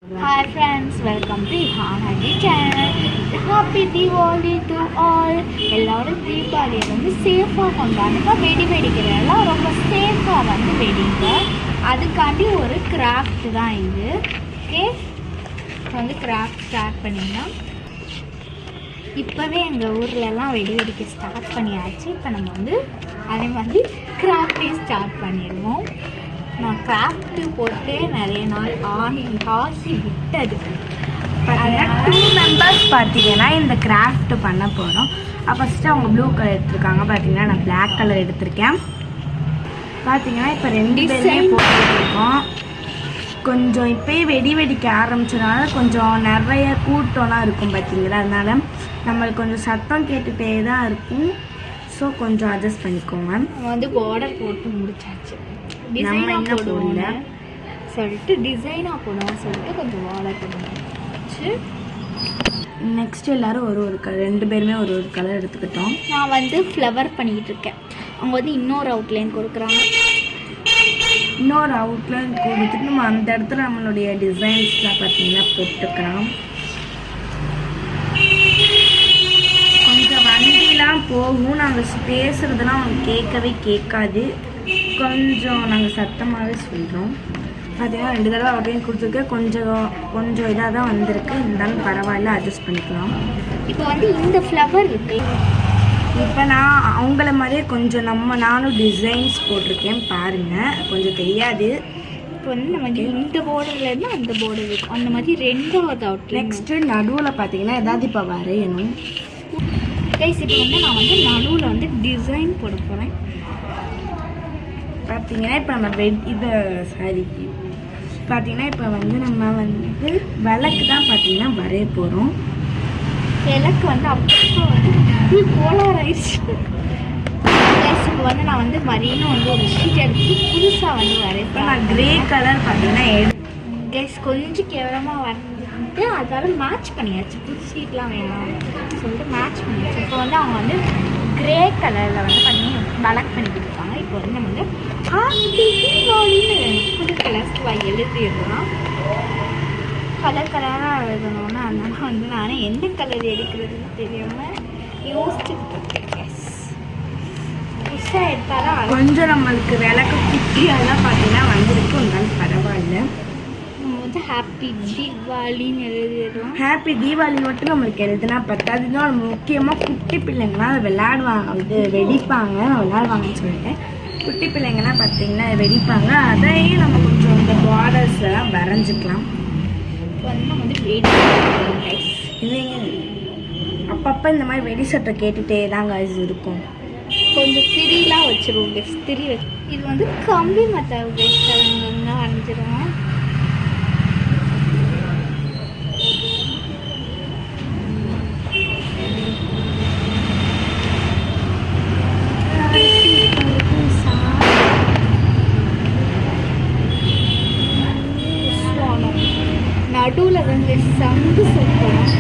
Hi friends, welcome to Hanaji channel. Happy Diwali to all. எல்லாரும் தீபாவளியை வந்து சேஃபாக கொண்டாடுங்க. வெடி வெடிக்கிறதெல்லாம் ரொம்ப சேஃபாக வந்து வெடிங்க. அதுக்காண்டி ஒரு கிராஃப்ட் தான் இது. ஓகே, வந்து கிராஃப்ட் ஸ்டார்ட் பண்ணிடலாம். இப்போவே எங்கள் ஊர்லலாம் வெடி வெடிக்க ஸ்டார்ட் பண்ணியாச்சு. இப்போ நம்ம வந்து அதே மாதிரி கிராஃப்டையும் ஸ்டார்ட் பண்ணிடுவோம். நான் கிராஃப்ட்டு போட்டு நிறைய நாள் ஆசி விட்டது. பார்த்தீங்கன்னா 2 மெம்பர்ஸ் பார்த்தீங்கன்னா இந்த கிராஃப்ட் பண்ண போகிறோம். ஃபஸ்ட்டு அவங்க ப்ளூ கலர் எடுத்துருக்காங்க. பார்த்தீங்கன்னா நான் பிளாக் கலர் எடுத்திருக்கேன். பார்த்தீங்கன்னா இப்போ 2 பேருமே போட்டுருக்கோம். கொஞ்சம் இப்போயே வெடி வெடிக்க ஆரம்பிச்சதுனால கொஞ்சம் நிறைய கூட்டம்லாம் இருக்கும் பார்த்தீங்களா, அதனால நம்மளுக்கு கொஞ்சம் சத்தம் கேட்டுகிட்டே தான் இருக்கும். ஸோ கொஞ்சம் அட்ஜஸ்ட் பண்ணிக்கோங்க. நம்ம வந்து பார்டர் போட்டு முடிச்சாச்சு. நம்ம என்ன போடல சொல்லிட்டு டிசைனாக போடுவோம் சொல்லிட்டு கொஞ்சம் பார்டர் போடுவோம். நெக்ஸ்ட் எல்லாரும் ஒரு கலர், 2 பேருமே ஒரு கலர் எடுத்துக்கிட்டோம். நான் வந்து ஃப்ளவர் பண்ணிக்கிட்டு இருக்கேன். அவங்க வந்து இன்னொரு அவுட்லைன் கொடுக்குறாங்க. இன்னொரு அவுட்லைன் கொடுத்துட்டு நம்ம அந்த இடத்துல நம்மளுடைய டிசைன்ஸ்லாம் பார்த்தீங்கன்னா போட்டுக்கலாம். கொஞ்சம் வண்டிலாம் போகும், நாங்கள் பேசுகிறதுலாம் அவங்க கேட்காது. கொஞ்சம் நாங்கள் சத்தமாகவே சொல்கிறோம். பார்த்தீங்கன்னா 2 தடவை அவுட்லைன் கொடுத்துருக்கு. கொஞ்சம் இதாக தான் வந்திருக்கு. இருந்தாலும் பரவாயில்ல, அட்ஜஸ்ட் பண்ணிக்கலாம். இப்போ வந்து இந்த ஃப்ளவர் இருக்கு. இப்போ நான் அவங்கள மாதிரியே கொஞ்சம் நானும் டிசைன்ஸ் போட்டிருக்கேன் பாருங்கள். கொஞ்சம் தெரியாது. இப்போ வந்து நமக்கு இந்த பார்டர்லேருந்து அந்த பார்டர் இருக்கும். அந்த மாதிரி 2வது அவுட்லைன். நெக்ஸ்ட்டு நடுவில் பார்த்தீங்கன்னா எதாவது இப்போ வரையணும். கைஸ், இப்போ வந்து நான் வந்து நடுவில் வந்து டிசைன் போட போகிறேன். பார்த்தீங்கன்னா இப்போ நம்ம பார்த்தீங்கன்னா இப்போ வந்து நம்ம வந்து விளக்கு தான் பார்த்தீங்கன்னா வரைய போகிறோம். விளக்கு வந்து அப்போ வந்து கோளாறு ஆயிடுச்சு. கைஸ், இப்போ வந்து நான் வந்து மரியும் வந்து ஒரு ஷீட் எடுத்து புதுசாக வந்து வரைப்பேன். நான் கிரே கலர் பார்த்தீங்கன்னா கைஸ் கொஞ்சம் கேவலமாக வரைஞ்சிட்டு அதால மேட்ச் பண்ணியாச்சு. புது ஷீட்லாம் வேணும் சொல்லிட்டு மேட்ச் பண்ணியாச்சு. இப்போ வந்து அவங்க வந்து கிரே கலரில் வந்து பண்ணி விளக்கு பண்ணிக்கிட்டு இருக்காங்க. இப்போ வந்து நம்ம வந்து புது கலர்ஸ் எழுதிடலாம். கலர் கலராக எழுதணும்னா அதனால வந்து நானே எந்த கலர் எடுக்கிறதுன்னு தெரியாமல் யோசிச்சுட்டு இருக்கேன். புதுசாக எடுத்தாலும் கொஞ்சம் நம்மளுக்கு விளக்கு குட்டி அதெல்லாம் பார்த்தீங்கன்னா வந்திருக்கு. இருந்தாலும் பரவாயில்ல. வந்து ஹாப்பி தீபாவளின்னு எழுதிடலாம். ஹாப்பி தீபாவளி மட்டும் நம்மளுக்கு எழுதுனா பத்தாது. இன்னும் முக்கியமாக குட்டி பிள்ளைங்களாம் வெள்ளாடுவாங்க, வந்து விளையாடுவாங்கன்னு சொல்லிட்டேன். குட்டி பிள்ளைங்கள்லாம் பார்த்தீங்கன்னா வெடிப்பாங்க. அதையும் நம்ம கொஞ்சம் இந்த பார்டர்ஸ்லாம் வரைஞ்சிக்கலாம். இப்போ வந்து நம்ம வந்து வெடி அப்பப்போ இந்த மாதிரி வெடி சட்டம் கேட்டுகிட்டே தாங்க இருக்கும். கொஞ்சம் திரிலாம் வச்சுருவோம் கெஸ். திரி வச்சு இது வந்து கம்பி மத்தாவு கெஸ் அங்கங்க வரைஞ்சிருவோம். நடுவில் வந்து சங்கு சக்கரம்,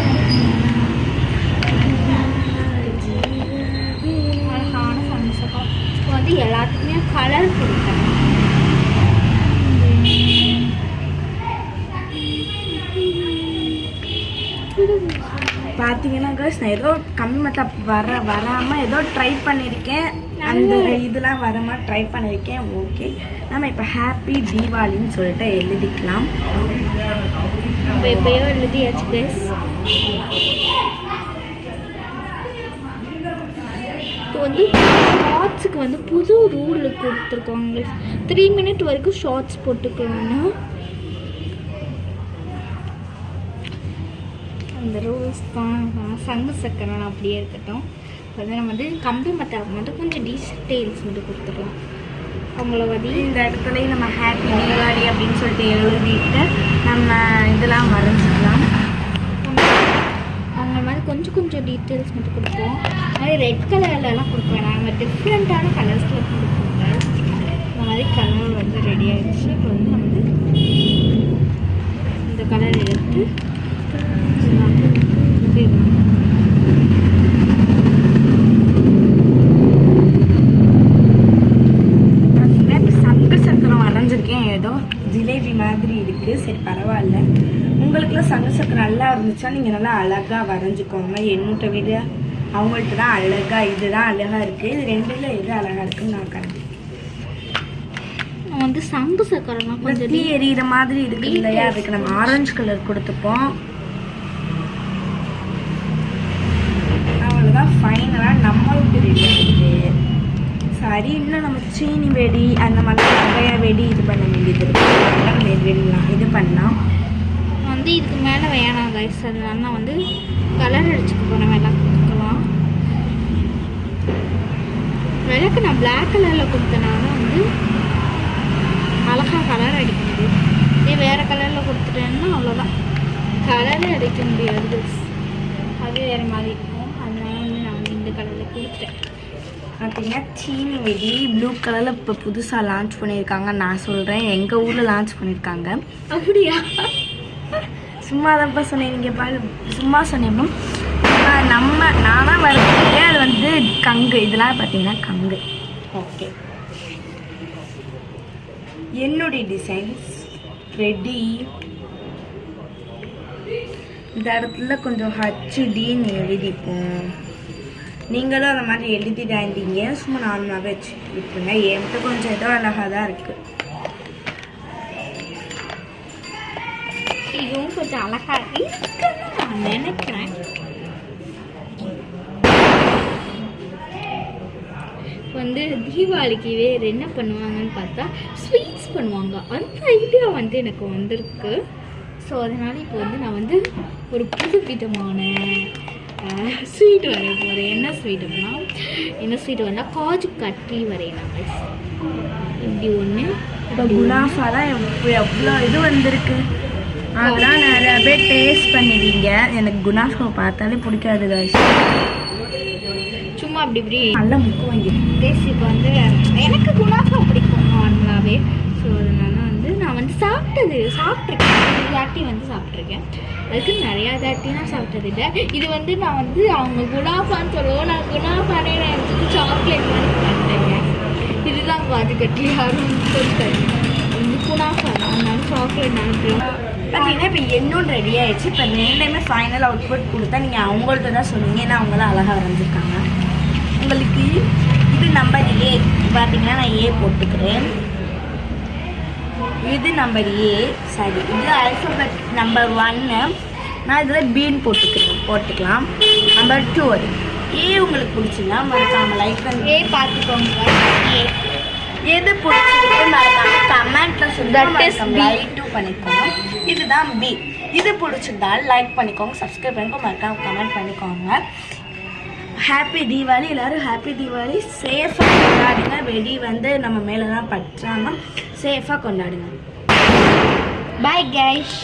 அழகான சங்கு சக்கரம். இப்போ வந்து எல்லாத்துக்குமே கலர் கொடுக்கணும். பார்த்தீங்கன்னா நான் ஏதோ கம்மி மத்தா வராமல் ஏதோ ட்ரை பண்ணியிருக்கேன். அந்த இதெல்லாம் வரமா ட்ரை பண்ணியிருக்கேன். ஓகே, நம்ம இப்போ ஹாப்பி தீபாவளின்னு சொல்லிட்டு எழுதிக்கலாம். நம்ம எப்பயோ எழுதியாச்சு கைஸ். இப்போ வந்து ஷார்ட்ஸுக்கு வந்து புது ரூல் கொடுத்துருக்காங்க. 3 மினிட் வரைக்கும் ஷார்ட்ஸ் போட்டுக்கலாம்னா அந்த ரூல்ஸ் தான். சங்கு சக்கரம் அப்படியே இருக்கட்டும். வந்து நம்ம வந்து கம்பி மத்தாவுக்கு மட்டும் கொஞ்சம் டீட்டெயில்ஸ் மட்டும் கொடுத்துக்கலாம். அவங்கள வந்து இந்த இடத்துலையும் நம்ம ஹாப்பி தீபாவளி அப்படின்னு சொல்லிட்டு எழுதிட்டு நம்ம இதெல்லாம் வரைஞ்சிக்கலாம். அவங்க மாதிரி கொஞ்சம் டீட்டெயில்ஸ் மட்டும் கொடுப்போம். அது ரெட் கலர்லலாம் கொடுப்பேன். நாங்கள் டிஃப்ரெண்ட்டான கலர்ஸில் கொடுப்போங்க. இந்த மாதிரி கலர் வந்து ரெடி ஆகிடுச்சு. இப்போ வந்து நம்ம வந்து இந்த கலர் எடுத்து சங்கு சக்கரம் வரைஞ்சிருக்கேன். ஏதோ ஜிலேபி மாதிரி இருக்குது. சரி பரவாயில்ல. உங்களுக்குலாம் சங்கு சக்கரம் நல்லா இருந்துச்சா நீங்கள் நல்லா அழகாக வரைஞ்சிக்கோங்க. என்னோட விட அவங்கள்ட்ட தான் அழகாக இதுதான் அழகாக இருக்குது. இது ரெண்டுல எது அழகாக இருக்குன்னு நான் கண்டு வந்து சங்கு சக்கரம் கொஞ்சம் தீ எரியிற மாதிரி இருக்கு இல்லையா, அதுக்கு நம்ம ஆரஞ்சு கலர் கொடுத்துப்போம். அவ்வளோதான், ஃபைனலாக நம்மளுக்கு ரெடி ஆகிடுது. சரி, இன்னும் நம்ம சீனி வெடி அந்த மாதிரி நிறையா வெடி இது பண்ண வேண்டியது இருக்கு. வெடிலாம் இது பண்ணலாம் வந்து இதுக்கு மேலே வேணாம் கைஸ். அதனால வந்து கலர் அடிச்சுக்க போகிறேன். விளக்குலாம் விளக்கு நான் பிளாக் கலரில் கொடுத்தனால வந்து அழகாக கலர் அடிக்க முடியும். இதே வேறு கலரில் கொடுத்துட்டேன்னா அவ்வளோதான், கலரே அடிக்க முடியாது. அது வேறு மாதிரி இருக்கும். அதனால வந்து நான் வந்து இந்த கலரில் கொடுத்துட்டேன். பார்த்தீங்கன்னா சீனி வெடி ப்ளூ கலரில் இப்போ புதுசாக லான்ச் பண்ணியிருக்காங்க. நான் சொல்கிறேன், எங்கள் ஊரில் லான்ச் பண்ணியிருக்காங்க. அப்படியா? சும்மா தான்ப்பா சொன்னேன், நீங்கள் பாரு சும்மா சொன்னேன். நானாக வரப்போ அது வந்து கங்கு, இதெல்லாம் பார்த்தீங்கன்னா கங்கு. ஓகே, என்னுடைய டிசைன்ஸ் ரெடி. இந்த இடத்துல கொஞ்சம் ஹச்டின்னு எழுதிப்போம். நீங்களும் அந்த மாதிரி எழுதிடாதீங்க, சும்மா நார்மலாகவே வச்சு விட்டுருங்க. என்கிட்ட கொஞ்சம் ஏதோ அழகாக தான் இருக்குது. இதுவும் கொஞ்சம் அழகாக இருக்குன்னு நான் நினைக்கிறேன். வந்து தீபாவளிக்கு வேறு என்ன பண்ணுவாங்கன்னு பார்த்தா ஸ்வீட்ஸ் பண்ணுவாங்க. அந்த ஐடியா வந்து எனக்கு வந்திருக்கு. ஸோ அதனால் இப்போ வந்து நான் வந்து ஒரு புது விதமான ஸ்வீட் வரைய போகிறேன். என்ன ஸ்வீட் அப்படின்னா, என்ன ஸ்வீட் வந்தால் காஜு கட்லி வரையலாம். இப்படி ஒன்று இப்போ குனாஃபா தான் எவ்வளோ இது வந்திருக்கு. அதெல்லாம் நிறைய பேர் டேஸ்ட் பண்ணுவீங்க. எனக்கு குனாஃபா பார்த்தாலே பிடிக்காது guys. சும்மா அப்படி இப்படி நல்ல முக்கு வாங்கி டேஸ்ட். இப்போ வந்து எனக்கு குனாஃபா பிடிக்கும் நார்மலாகவே. ஸோ அதனால வந்து நான் வந்து சாப்பிட்ருக்கேன். ஒரு தாட்டி வந்து சாப்பிட்ருக்கேன். அதுக்கு நிறையா தாட்டிலாம் சாப்பிட்டது இல்லை. இது வந்து நான் வந்து அவங்க குனாஃபான்னு சொல்லுவோம், நான் குனாஃபானே நான் எடுத்துட்டு சாக்லேட் மாதிரி பண்ணிட்டேங்க. இதுதான் காஜு கட்லி யாரும் சொல்லிட்டாங்க. வந்து குனாஃபா தான், அதனால சாக்லேட் நினைக்கிறேன். பார்த்தீங்கன்னா இப்போ என்னோட ரெடி ஆயிடுச்சு. இப்போ ரெண்டுமே ஃபைனல் அவுட்புட் கொடுத்தா நீங்கள் அவங்கள்ட்ட தான் சொல்லுவீங்க. ஏன்னா அவங்களாம் அழகாக வரைஞ்சிருக்காங்க. உங்களுக்கு இது நம்பர் ஏ பார்த்தீங்கன்னா நான் ஏ போட்டுக்கிறேன். இது நம்பர் ஏ, சரி இது ஆல்ஃபபெட் நம்பர் 1. நான் இதில் பீன் போட்டுக்கலாம். நம்பர் 2 அது ஏ. உங்களுக்கு பிடிச்சிங்கன்னா மறக்காமல் லைக் பண்ணி ஏ பார்த்துக்கோங்க. ஏ எது பிடிச்சிருக்கு மறக்காம கமெண்ட்டில் சொல்லி லைட்டும் பண்ணிக்கோங்க. இதுதான் பி. இது பிடிச்சிருந்தால் லைக் பண்ணிக்கோங்க, சப்ஸ்கிரைப் பண்ணிக்கோங்க, மறக்காம கமெண்ட் பண்ணிக்கோங்க. ஹாப்பி தீபாவளி. எல்லோரும் ஹாப்பி தீபாவளி. சேஃபாக கொண்டாடுங்க. வெடி வந்து நம்ம மேலே தான் பற்றாமல் சேஃபாக கொண்டாடுங்க. Bye guys.